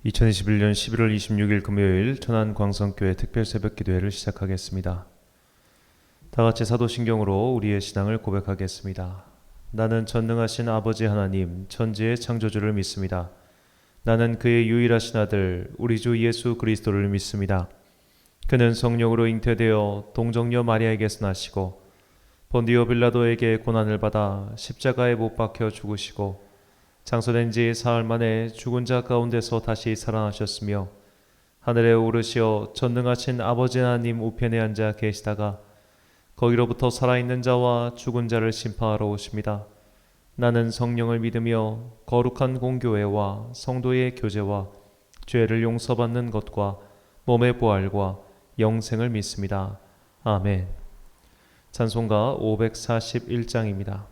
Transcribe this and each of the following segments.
2021년 11월 26일 금요일 천안광성교회 특별 새벽기도회를 시작하겠습니다. 다같이 사도신경으로 우리의 신앙을 고백하겠습니다. 나는 전능하신 아버지 하나님 천지의 창조주를 믿습니다. 나는 그의 유일하신 아들 우리 주 예수 그리스도를 믿습니다. 그는 성령으로 잉태되어 동정녀 마리아에게서 나시고 본디오 빌라도에게 고난을 받아 십자가에 못 박혀 죽으시고 장사된 지 사흘 만에 죽은 자 가운데서 다시 살아나셨으며 하늘에 오르시어 전능하신 아버지 하나님 우편에 앉아 계시다가 거기로부터 살아있는 자와 죽은 자를 심판하러 오십니다. 나는 성령을 믿으며 거룩한 공교회와 성도의 교제와 죄를 용서받는 것과 몸의 부활과 영생을 믿습니다. 아멘. 찬송가 541장입니다.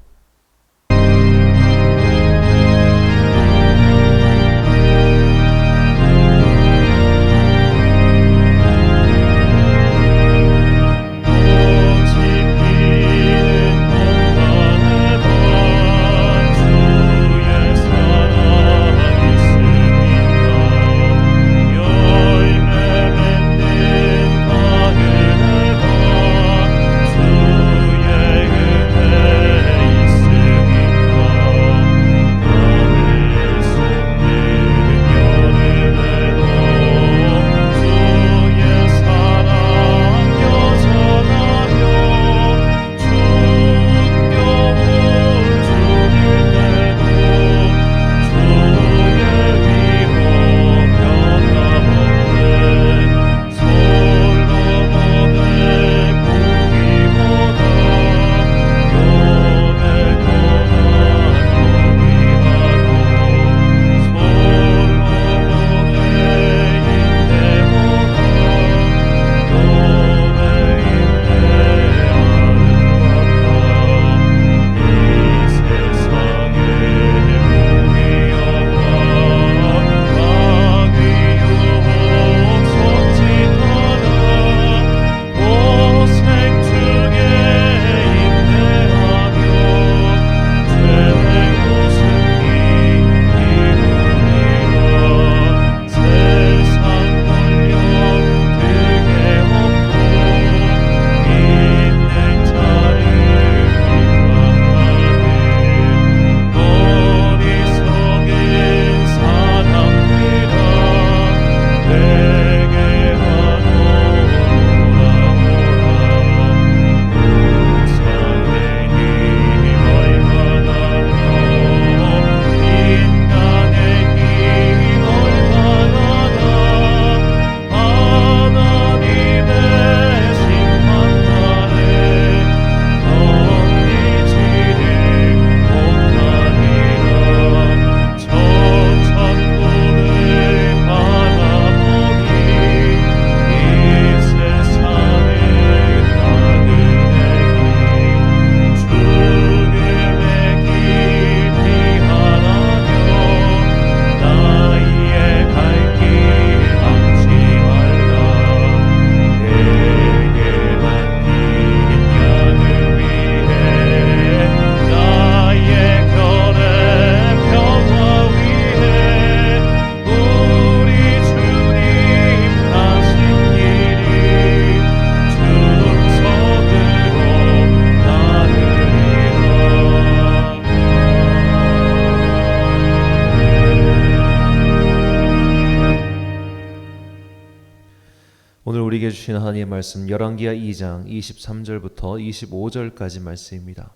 오늘 우리에게 주신 하나님의 말씀 열왕기하 2장 23절부터 25절까지 말씀입니다.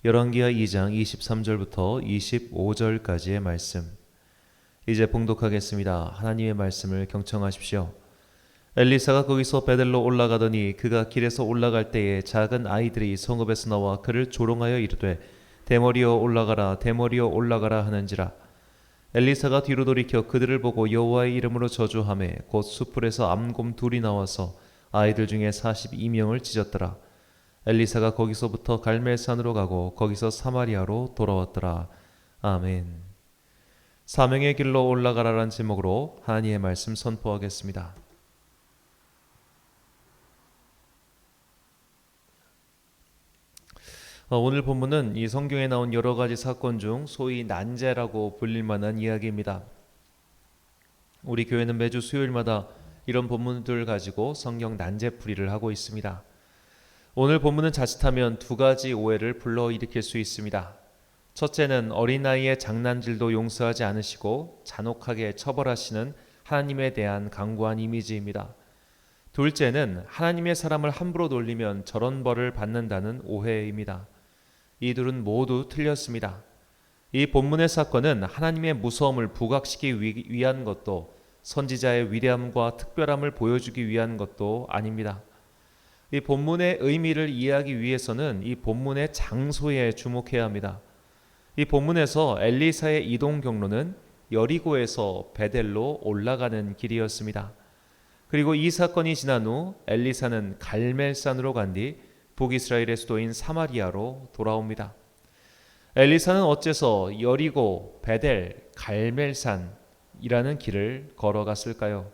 열왕기하 2장 23절부터 25절까지의 말씀. 이제 봉독하겠습니다. 하나님의 말씀을 경청하십시오. 엘리사가 거기서 베델로 올라가더니 그가 길에서 올라갈 때에 작은 아이들이 성읍에서 나와 그를 조롱하여 이르되 대머리여 올라가라 대머리여 올라가라 하는지라. 엘리사가 뒤로 돌이켜 그들을 보고 여호와의 이름으로 저주하매 곧 숯불에서 암곰 둘이 나와서 아이들 중에 42명을 찢었더라. 엘리사가 거기서부터 갈멜산으로 가고 거기서 사마리아로 돌아왔더라. 아멘. 사명의 길로 올라가라란 제목으로 하나님의 말씀 선포하겠습니다. 오늘 본문은 이 성경에 나온 여러 가지 사건 중 소위 난제라고 불릴 만한 이야기입니다. 우리 교회는 매주 수요일마다 이런 본문들을 가지고 성경 난제풀이를 하고 있습니다. 오늘 본문은 자칫하면 두 가지 오해를 불러일으킬 수 있습니다. 첫째는 어린아이의 장난질도 용서하지 않으시고 잔혹하게 처벌하시는 하나님에 대한 강고한 이미지입니다. 둘째는 하나님의 사람을 함부로 놀리면 저런 벌을 받는다는 오해입니다. 이 둘은 모두 틀렸습니다. 이 본문의 사건은 하나님의 무서움을 부각시키기 위한 것도 선지자의 위대함과 특별함을 보여주기 위한 것도 아닙니다. 이 본문의 의미를 이해하기 위해서는 이 본문의 장소에 주목해야 합니다. 이 본문에서 엘리사의 이동 경로는 여리고에서 베델로 올라가는 길이었습니다. 그리고 이 사건이 지난 후 엘리사는 갈멜산으로 간 뒤 북이스라엘의 수도인 사마리아로 돌아옵니다. 엘리사는 어째서 여리고, 베델, 갈멜산이라는 길을 걸어갔을까요?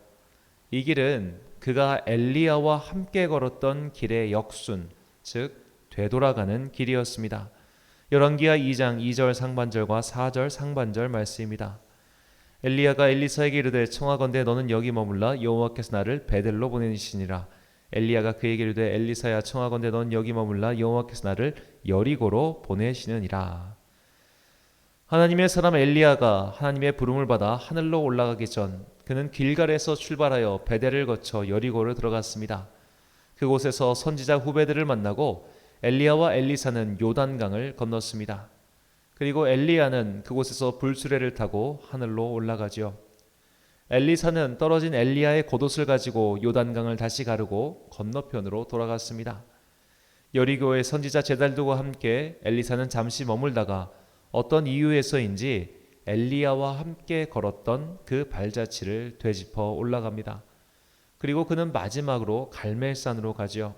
이 길은 그가 엘리야와 함께 걸었던 길의 역순, 즉 되돌아가는 길이었습니다. 열왕기하 2장 2절 상반절과 4절 상반절 말씀입니다. 엘리야가 엘리사에게 이르되 청하건대 너는 여기 머물라 여호와께서 나를 베델로 보내시니라. 엘리야가 그에게 이르되 엘리사야 청하건대 너는 여기 머물라 여호와께서 나를 여리고로 보내시느니라. 하나님의 사람 엘리야가 하나님의 부름을 받아 하늘로 올라가기 전 그는 길갈에서 출발하여 베델을 거쳐 여리고를 들어갔습니다. 그곳에서 선지자 후배들을 만나고 엘리야와 엘리사는 요단강을 건넜습니다. 그리고 엘리야는 그곳에서 불수레를 타고 하늘로 올라가죠. 엘리사는 떨어진 엘리야의 겉옷을 가지고 요단강을 다시 가르고 건너편으로 돌아갔습니다. 여리고의 선지자 제달도와 함께 엘리사는 잠시 머물다가 어떤 이유에서인지 엘리야와 함께 걸었던 그 발자취를 되짚어 올라갑니다. 그리고 그는 마지막으로 갈멜산으로 가죠.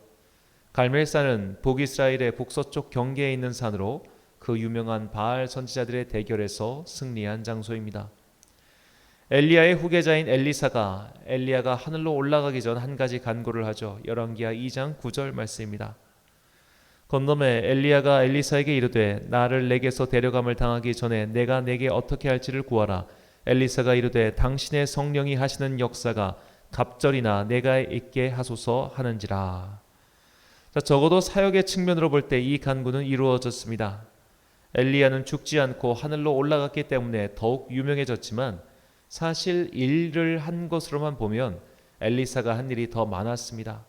갈멜산은 북이스라엘의 북서쪽 경계에 있는 산으로 그 유명한 바알 선지자들의 대결에서 승리한 장소입니다. 엘리야의 후계자인 엘리사가 엘리야가 하늘로 올라가기 전 한 가지 간구를 하죠. 열왕기하 2장 9절 말씀입니다. 건너매 엘리야가 엘리사에게 이르되 나를 내게서 데려감을 당하기 전에 내가 내게 어떻게 할지를 구하라. 엘리사가 이르되 당신의 성령이 하시는 역사가 갑절이나 내가 있게 하소서 하는지라. 자, 적어도 사역의 측면으로 볼 때 이 간구는 이루어졌습니다. 엘리야는 죽지 않고 하늘로 올라갔기 때문에 더욱 유명해졌지만 사실 일을 한 것으로만 보면 엘리사가 한 일이 더 많았습니다.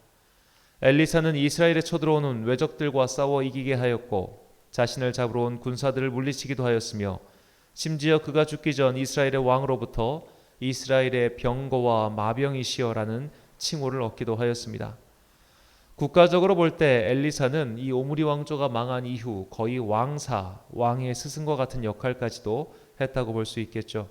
엘리사는 이스라엘에 쳐들어오는 외적들과 싸워 이기게 하였고 자신을 잡으러 온 군사들을 물리치기도 하였으며 심지어 그가 죽기 전 이스라엘의 왕으로부터 이스라엘의 병거와 마병이시여라는 칭호를 얻기도 하였습니다. 국가적으로 볼 때 엘리사는 이 오므리 왕조가 망한 이후 거의 왕의 스승과 같은 역할까지도 했다고 볼 수 있겠죠.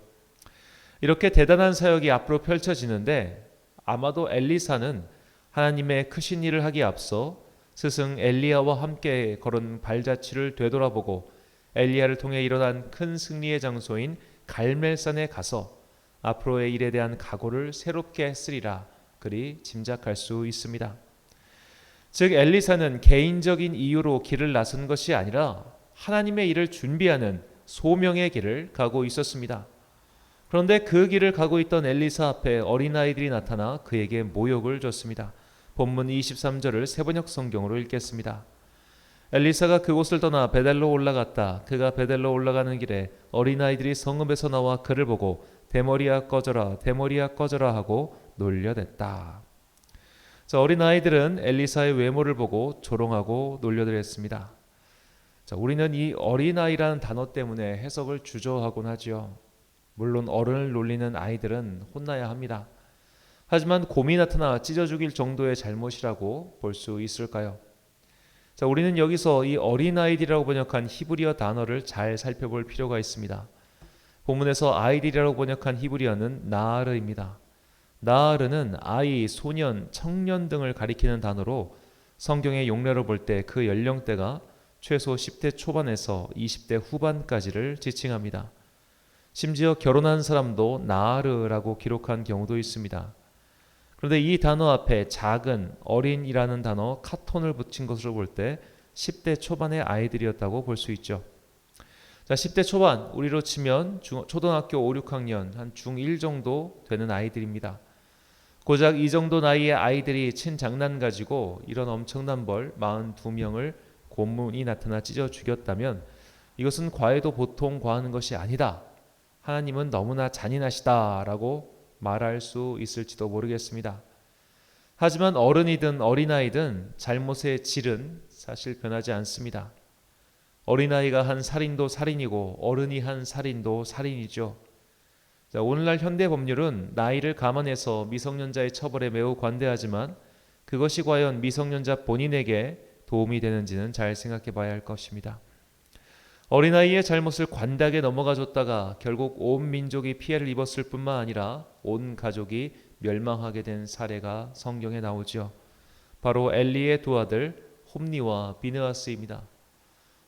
이렇게 대단한 사역이 앞으로 펼쳐지는데 아마도 엘리사는 하나님의 크신 일을 하기에 앞서 스승 엘리야와 함께 걸은 발자취를 되돌아보고 엘리야를 통해 일어난 큰 승리의 장소인 갈멜산에 가서 앞으로의 일에 대한 각오를 새롭게 했으리라 그리 짐작할 수 있습니다. 즉 엘리사는 개인적인 이유로 길을 나선 것이 아니라 하나님의 일을 준비하는 소명의 길을 가고 있었습니다. 그런데 그 길을 가고 있던 엘리사 앞에 어린아이들이 나타나 그에게 모욕을 줬습니다. 본문 23절을 세번역 성경으로 읽겠습니다. 엘리사가 그곳을 떠나 베델로 올라갔다. 그가 베델로 올라가는 길에 어린아이들이 성읍에서 나와 그를 보고 대머리야 꺼져라 대머리야 꺼져라 하고 놀려댔다. 자, 어린아이들은 엘리사의 외모를 보고 조롱하고 놀려댔습니다. 자, 우리는 이 어린아이라는 단어 때문에 해석을 주저하곤 하죠. 물론 어른을 놀리는 아이들은 혼나야 합니다. 하지만 곰이 나타나 찢어 죽일 정도의 잘못이라고 볼 수 있을까요? 자, 우리는 여기서 이 어린아이들이라고 번역한 히브리어 단어를 잘 살펴볼 필요가 있습니다. 본문에서 아이들이라고 번역한 히브리어는 나아르입니다. 나아르는 아이, 소년, 청년 등을 가리키는 단어로 성경의 용례로 볼 때 그 연령대가 최소 10대 초반에서 20대 후반까지를 지칭합니다. 심지어 결혼한 사람도 나아르라고 기록한 경우도 있습니다. 그런데 이 단어 앞에 작은, 어린이라는 단어 카톤을 붙인 것으로 볼 때 10대 초반의 아이들이었다고 볼 수 있죠. 자, 10대 초반, 우리로 치면 초등학교 5, 6학년, 한 중1 정도 되는 아이들입니다. 고작 이 정도 나이의 아이들이 친 장난 가지고 이런 엄청난 벌 42명을 곰문이 나타나 찢어 죽였다면 이것은 과해도 보통 과하는 것이 아니다. 하나님은 너무나 잔인하시다라고 말할 수 있을지도 모르겠습니다. 하지만 어른이든 어린아이든 잘못의 질은 사실 변하지 않습니다. 어린아이가 한 살인도 살인이고 어른이 한 살인도 살인이죠. 자, 오늘날 현대 법률은 나이를 감안해서 미성년자의 처벌에 매우 관대하지만 그것이 과연 미성년자 본인에게 도움이 되는지는 잘 생각해 봐야 할 것입니다. 어린아이의 잘못을 관대하게 넘어가 줬다가 결국 온 민족이 피해를 입었을 뿐만 아니라 온 가족이 멸망하게 된 사례가 성경에 나오죠. 바로 엘리의 두 아들 홈니와 비느하스입니다.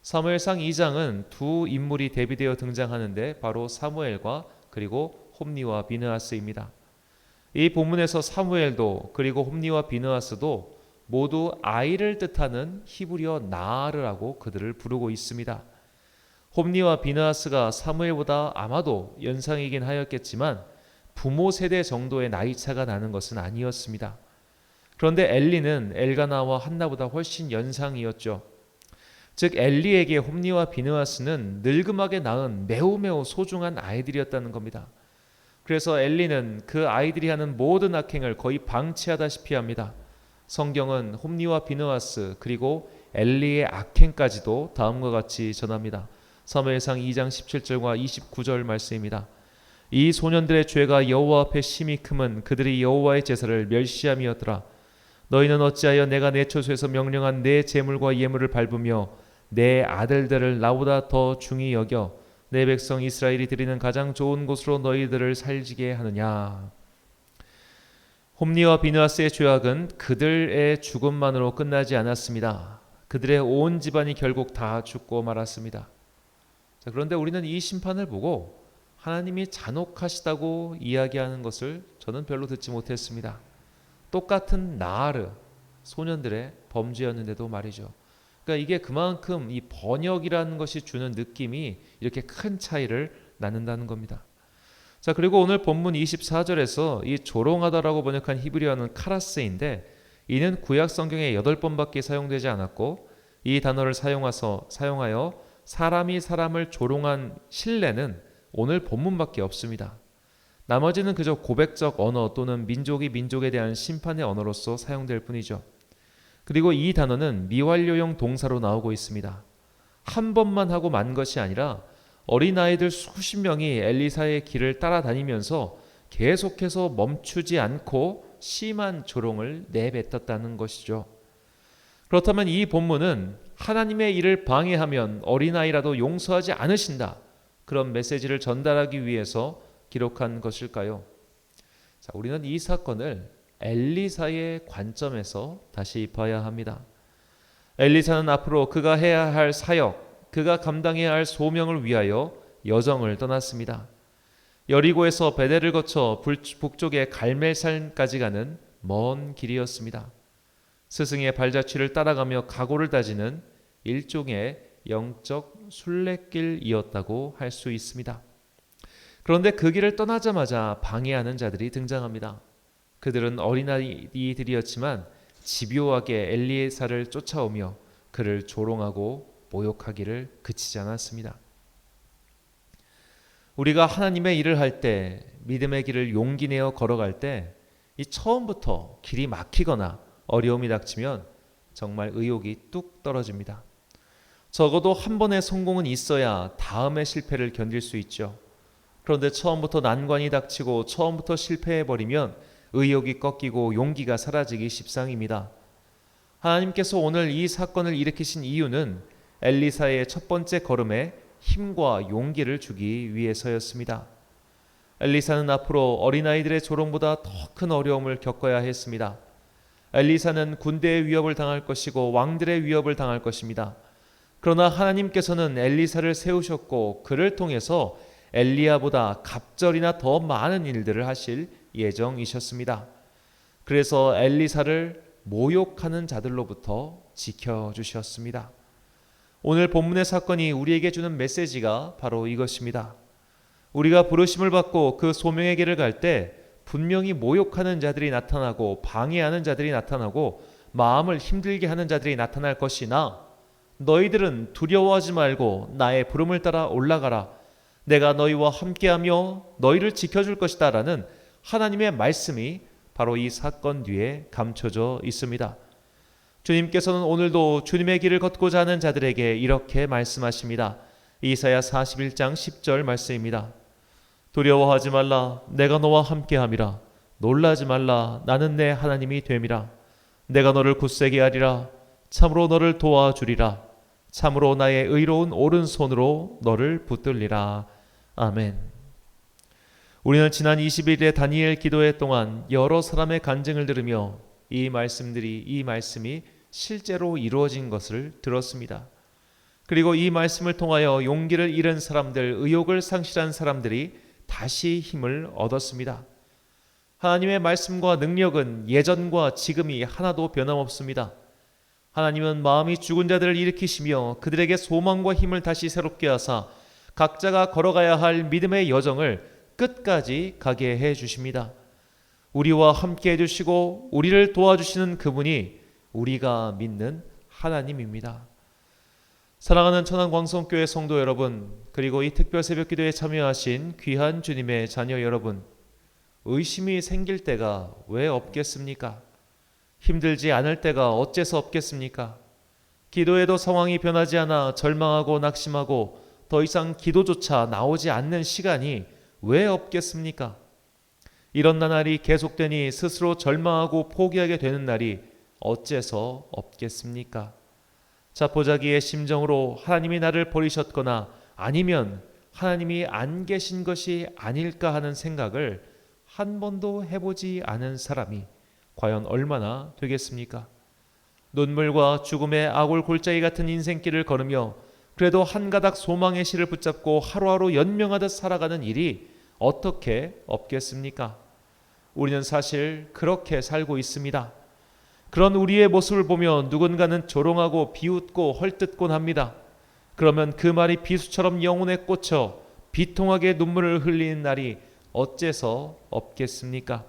사무엘상 2장은 두 인물이 대비되어 등장하는데 바로 사무엘과 그리고 홈니와 비느하스입니다. 이 본문에서 사무엘도 그리고 홈니와 비느하스도 모두 아이를 뜻하는 히브리어 나아르라고 그들을 부르고 있습니다. 홈니와 비느하스가 사무엘보다 아마도 연상이긴 하였겠지만 부모 세대 정도의 나이 차가 나는 것은 아니었습니다. 그런데 엘리는 엘가나와 한나보다 훨씬 연상이었죠. 즉 엘리에게 홈니와 비느하스는 늙음하게 낳은 매우 소중한 아이들이었다는 겁니다. 그래서 엘리는 그 아이들이 하는 모든 악행을 거의 방치하다시피 합니다. 성경은 홈니와 비느하스 그리고 엘리의 악행까지도 다음과 같이 전합니다. 사무엘상 2장 17절과 29절 말씀입니다. 이 소년들의 죄가 여호와 앞에 심히 크면 그들이 여호와의 제사를 멸시함이었더라. 너희는 어찌하여 내가 내 처소에서 명령한 내 제물과 예물을 밟으며 내 아들들을 나보다 더 중히 여겨 내 백성 이스라엘이 드리는 가장 좋은 곳으로 너희들을 살지게 하느냐. 홈니와 비느하스의 죄악은 그들의 죽음만으로 끝나지 않았습니다. 그들의 온 집안이 결국 다 죽고 말았습니다. 자, 그런데 우리는 이 심판을 보고 하나님이 잔혹하시다고 이야기하는 것을 저는 별로 듣지 못했습니다. 똑같은 나아르 소년들의 범죄였는데도 말이죠. 그러니까 이게 그만큼 이 번역이라는 것이 주는 느낌이 이렇게 큰 차이를 낳는다는 겁니다. 자, 그리고 오늘 본문 24절에서 이 조롱하다라고 번역한 히브리어는 카라스인데 이는 구약 성경에 8번밖에 사용되지 않았고 이 단어를 사용하여 사람이 사람을 조롱한 신뢰는 오늘 본문밖에 없습니다. 나머지는 그저 고백적 언어 또는 민족이 민족에 대한 심판의 언어로서 사용될 뿐이죠. 그리고 이 단어는 미완료형 동사로 나오고 있습니다. 한 번만 하고 만 것이 아니라 어린아이들 수십 명이 엘리사의 길을 따라다니면서 계속해서 멈추지 않고 심한 조롱을 내뱉었다는 것이죠. 그렇다면 이 본문은 하나님의 일을 방해하면 어린아이라도 용서하지 않으신다. 그런 메시지를 전달하기 위해서 기록한 것일까요? 자, 우리는 이 사건을 엘리사의 관점에서 다시 봐야 합니다. 엘리사는 앞으로 그가 해야 할 사역, 그가 감당해야 할 소명을 위하여 여정을 떠났습니다. 여리고에서 베델을 거쳐 북쪽의 갈멜산까지 가는 먼 길이었습니다. 스승의 발자취를 따라가며 각오를 다지는 일종의 영적 순례길이었다고 할 수 있습니다. 그런데 그 길을 떠나자마자 방해하는 자들이 등장합니다. 그들은 어린아이들이었지만 집요하게 엘리사를 쫓아오며 그를 조롱하고 모욕하기를 그치지 않았습니다. 우리가 하나님의 일을 할 때, 믿음의 길을 용기 내어 걸어갈 때 이 처음부터 길이 막히거나 어려움이 닥치면 정말 의욕이 뚝 떨어집니다. 적어도 한 번의 성공은 있어야 다음의 실패를 견딜 수 있죠. 그런데 처음부터 난관이 닥치고 처음부터 실패해버리면 의욕이 꺾이고 용기가 사라지기 십상입니다. 하나님께서 오늘 이 사건을 일으키신 이유는 엘리사의 첫 번째 걸음에 힘과 용기를 주기 위해서였습니다. 엘리사는 앞으로 어린아이들의 조롱보다 더 큰 어려움을 겪어야 했습니다. 엘리사는 군대의 위협을 당할 것이고 왕들의 위협을 당할 것입니다. 그러나 하나님께서는 엘리사를 세우셨고 그를 통해서 엘리야보다 갑절이나 더 많은 일들을 하실 예정이셨습니다. 그래서 엘리사를 모욕하는 자들로부터 지켜주셨습니다. 오늘 본문의 사건이 우리에게 주는 메시지가 바로 이것입니다. 우리가 부르심을 받고 그 소명의 길을 갈 때 분명히 모욕하는 자들이 나타나고 방해하는 자들이 나타나고 마음을 힘들게 하는 자들이 나타날 것이나 너희들은 두려워하지 말고 나의 부름을 따라 올라가라. 내가 너희와 함께하며 너희를 지켜줄 것이다 라는 하나님의 말씀이 바로 이 사건 뒤에 감춰져 있습니다. 주님께서는 오늘도 주님의 길을 걷고자 하는 자들에게 이렇게 말씀하십니다. 이사야 41장 10절 말씀입니다. 두려워하지 말라. 내가 너와 함께함이라. 놀라지 말라. 나는 내 하나님이 됨이라. 내가 너를 굳세게 하리라. 참으로 너를 도와주리라. 참으로 나의 의로운 오른손으로 너를 붙들리라. 아멘. 우리는 지난 20일의 다니엘 기도회 동안 여러 사람의 간증을 들으며 이 말씀이 실제로 이루어진 것을 들었습니다. 그리고 이 말씀을 통하여 용기를 잃은 사람들, 의욕을 상실한 사람들이 다시 힘을 얻었습니다. 하나님의 말씀과 능력은 예전과 지금이 하나도 변함없습니다. 하나님은 마음이 죽은 자들을 일으키시며 그들에게 소망과 힘을 다시 새롭게 하사 각자가 걸어가야 할 믿음의 여정을 끝까지 가게 해 주십니다. 우리와 함께 해주시고 우리를 도와주시는 그분이 우리가 믿는 하나님입니다. 사랑하는 천안광성교회 성도 여러분, 그리고 이 특별 새벽기도에 참여하신 귀한 주님의 자녀 여러분, 의심이 생길 때가 왜 없겠습니까? 힘들지 않을 때가 어째서 없겠습니까? 기도해도 상황이 변하지 않아 절망하고 낙심하고 더 이상 기도조차 나오지 않는 시간이 왜 없겠습니까? 이런 나날이 계속되니 스스로 절망하고 포기하게 되는 날이 어째서 없겠습니까? 자포자기의 심정으로 하나님이 나를 버리셨거나 아니면 하나님이 안 계신 것이 아닐까 하는 생각을 한 번도 해보지 않은 사람이 과연 얼마나 되겠습니까? 눈물과 죽음의 아골 골짜기 같은 인생길을 걸으며 그래도 한 가닥 소망의 실을 붙잡고 하루하루 연명하듯 살아가는 일이 어떻게 없겠습니까? 우리는 사실 그렇게 살고 있습니다. 그런 우리의 모습을 보며 누군가는 조롱하고 비웃고 헐뜯곤 합니다. 그러면 그 말이 비수처럼 영혼에 꽂혀 비통하게 눈물을 흘리는 날이 어째서 없겠습니까?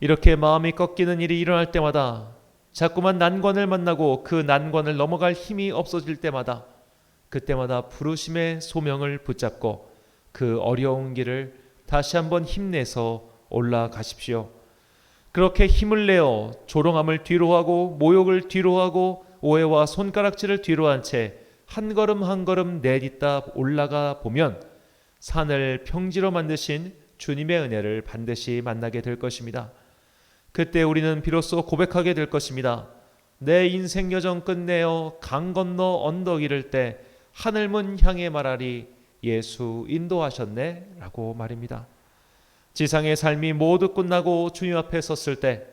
이렇게 마음이 꺾이는 일이 일어날 때마다, 자꾸만 난관을 만나고 그 난관을 넘어갈 힘이 없어질 때마다, 그때마다 부르심의 소명을 붙잡고 그 어려운 길을 다시 한번 힘내서 올라가십시오. 그렇게 힘을 내어 조롱함을 뒤로하고 모욕을 뒤로하고 오해와 손가락질을 뒤로한 채 한 걸음 한 걸음 내딛다 올라가 보면 산을 평지로 만드신 주님의 은혜를 반드시 만나게 될 것입니다. 그때 우리는 비로소 고백하게 될 것입니다. 내 인생 여정 끝내어 강 건너 언덕 이를 때 하늘문 향해 말하리 예수 인도하셨네 라고 말입니다. 지상의 삶이 모두 끝나고 주님 앞에 섰을 때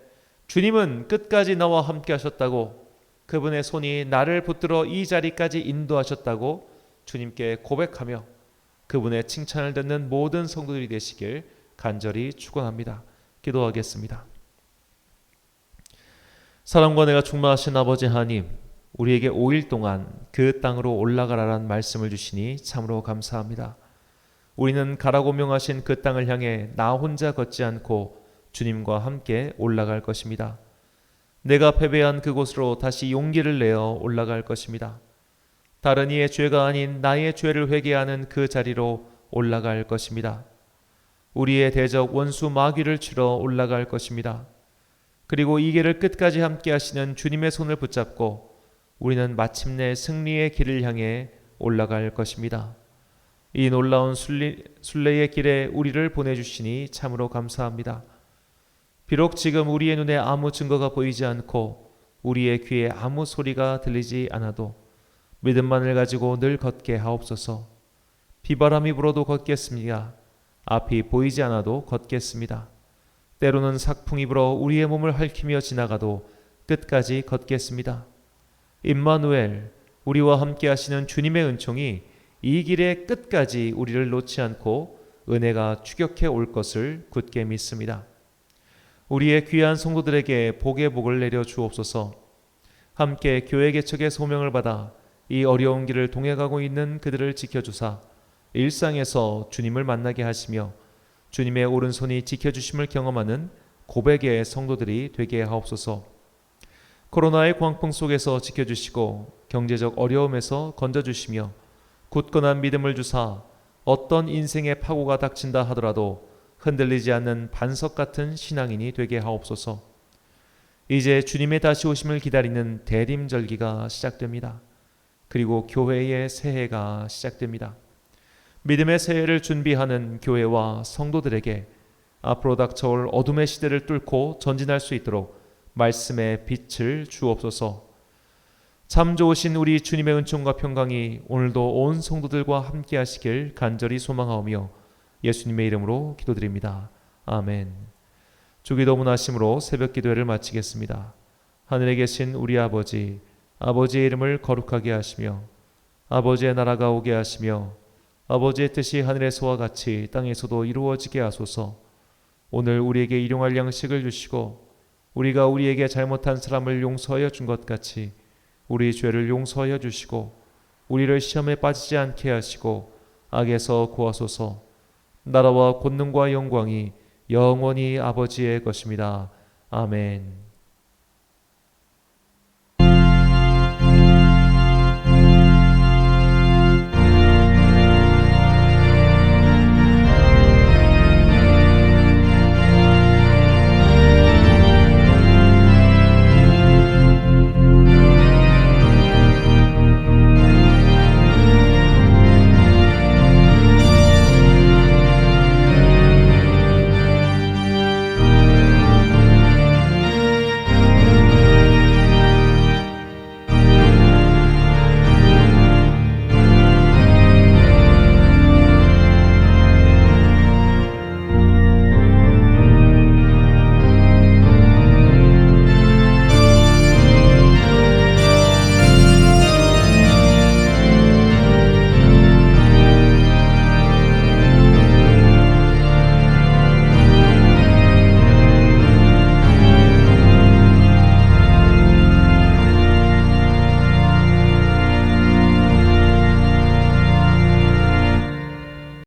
주님은 끝까지 나와 함께 하셨다고, 그분의 손이 나를 붙들어 이 자리까지 인도하셨다고 주님께 고백하며 그분의 칭찬을 듣는 모든 성도들이 되시길 간절히 축원합니다. 기도하겠습니다. 사랑과 은혜가 충만하신 아버지 하나님, 우리에게 5일 동안 그 땅으로 올라가라란 말씀을 주시니 참으로 감사합니다. 우리는 가라고 명하신 그 땅을 향해 나 혼자 걷지 않고 주님과 함께 올라갈 것입니다. 내가 패배한 그곳으로 다시 용기를 내어 올라갈 것입니다. 다른 이의 죄가 아닌 나의 죄를 회개하는 그 자리로 올라갈 것입니다. 우리의 대적 원수 마귀를 치러 올라갈 것입니다. 그리고 이 길을 끝까지 함께 하시는 주님의 손을 붙잡고 우리는 마침내 승리의 길을 향해 올라갈 것입니다. 이 놀라운 순례의 길에 우리를 보내주시니 참으로 감사합니다. 비록 지금 우리의 눈에 아무 증거가 보이지 않고 우리의 귀에 아무 소리가 들리지 않아도 믿음만을 가지고 늘 걷게 하옵소서. 비바람이 불어도 걷겠습니다. 앞이 보이지 않아도 걷겠습니다. 때로는 sak풍이 불어 우리의 몸을 핥히며 지나가도 끝까지 걷겠습니다. 임마누엘, 우리와 함께 하시는 주님의 은총이 이 길의 끝까지 우리를 놓지 않고 은혜가 추격해 올 것을 굳게 믿습니다. 우리의 귀한 성도들에게 복의 복을 내려 주옵소서. 함께 교회 개척의 소명을 받아 이 어려운 길을 동행하고 있는 그들을 지켜주사 일상에서 주님을 만나게 하시며 주님의 오른손이 지켜주심을 경험하는 고백의 성도들이 되게 하옵소서. 코로나의 광풍 속에서 지켜주시고 경제적 어려움에서 건져주시며 굳건한 믿음을 주사 어떤 인생의 파고가 닥친다 하더라도 흔들리지 않는 반석 같은 신앙인이 되게 하옵소서. 이제 주님의 다시 오심을 기다리는 대림절기가 시작됩니다. 그리고 교회의 새해가 시작됩니다. 믿음의 새해를 준비하는 교회와 성도들에게 앞으로 닥쳐올 어둠의 시대를 뚫고 전진할 수 있도록 말씀의 빛을 주옵소서. 참 좋으신 우리 주님의 은총과 평강이 오늘도 온 성도들과 함께 하시길 간절히 소망하오며 예수님의 이름으로 기도드립니다. 아멘. 주기도문하심으로 새벽 기도회를 마치겠습니다. 하늘에 계신 우리 아버지, 아버지의 이름을 거룩하게 하시며 아버지의 나라가 오게 하시며 아버지의 뜻이 하늘에서와 같이 땅에서도 이루어지게 하소서. 오늘 우리에게 일용할 양식을 주시고 우리가 우리에게 잘못한 사람을 용서하여 준 것 같이 우리 죄를 용서하여 주시고 우리를 시험에 빠지지 않게 하시고 악에서 구하소서. 나라와 권능과 영광이 영원히 아버지의 것입니다. 아멘.